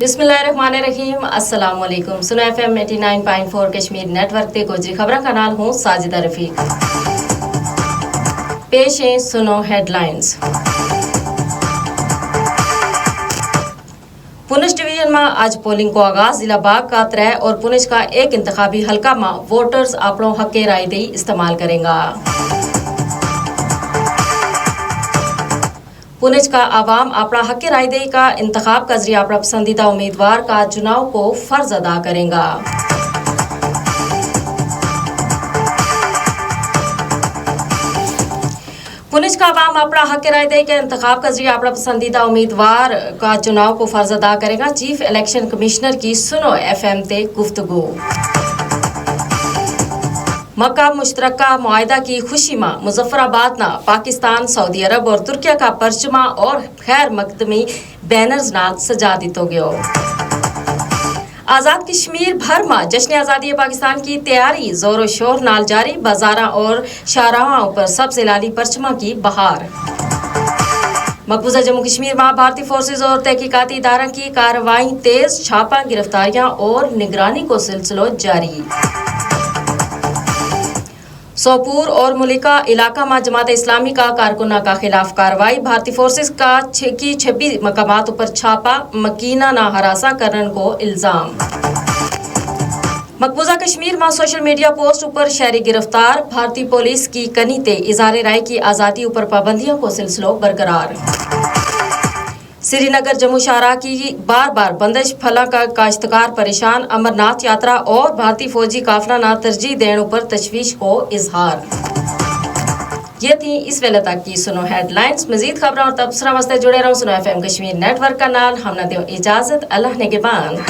बिस्मिल्लाहिर्रहमानिर्रहीम अस्सलाम वालेकुम। सुनो FM 89.4 कश्मीर नेटवर्क ते गोजरी खबरां का नाल हूं साजिदा रफीक। पेश है सुनो हेडलाइंस। पुंछ डिवीजन में आज पोलिंग को आगाज। जिला बाग का 3 और पुंछ का 1 इंतखाबी हलका में वोटर्स अपनों हक के राय दही इस्तेमाल करेंगे। पुंछ का आवाम अपना हक राय दही का इंतखाब का जरिए अपना पसंदीदा उम्मीदवार का चुनाव को फर्ज अदा करेगा। पुंछ का आवाम अपना हक राय दही के इंतखाब का जरिए अपना पसंदीदा उम्मीदवार का चुनाव को फर्ज अदा करेगा। चीफ इलेक्शन कमिश्नर की सुनो FM ते गुफ्तगू। मक्का मुश्तरका मुआहदा की खुशी में मुजफ्फराबाद ना पाकिस्तान, सऊदी अरब और तुर्किया का परचमा और खैर मकदमी बैनर्स नाल सजा दितो गयो। आज़ाद कश्मीर भर में जश्न आज़ादी पाकिस्तान की तैयारी जोर शोर नाल जारी। बाजारा और शाहराहों पर सबसे लाली परचमा की बहार। मकबूजा जम्मू कश्मीर में भारतीय फोर्सेज और तहकीकाती इदारा की कार्रवाई तेज। छापा, गिरफ्तारियां और निगरानी को सिलसिलो जारी। सोपूर और मुलिका इलाका में जमात इस्लामी का कारकुना का खिलाफ कार्रवाई। भारतीय फोर्सेस का 26 मकामात पर छापा। मकीना ना हरासा करने को इल्जाम। मकबूजा कश्मीर में सोशल मीडिया पोस्ट ऊपर शहरी गिरफ्तार। भारतीय पुलिस की कनीते इज़हार राय की आज़ादी ऊपर पाबंदियों को सिलसिलो बरकरार। श्रीनगर जम्मू शाहराह की बार बार बंदिश फला का काश्तकार परेशान। अमरनाथ यात्रा और भारतीय फौजी काफिला ना तरजीह देने पर तशवीश को इजहार। ये थी इस वेले तक की सुनो हेडलाइंस। मजीद खबरों और तबसरा वास्ते जुड़े रहो सुनो FM कश्मीर नेटवर्क का नाल। हमने दो इजाजत। अल्लाह ने के बान।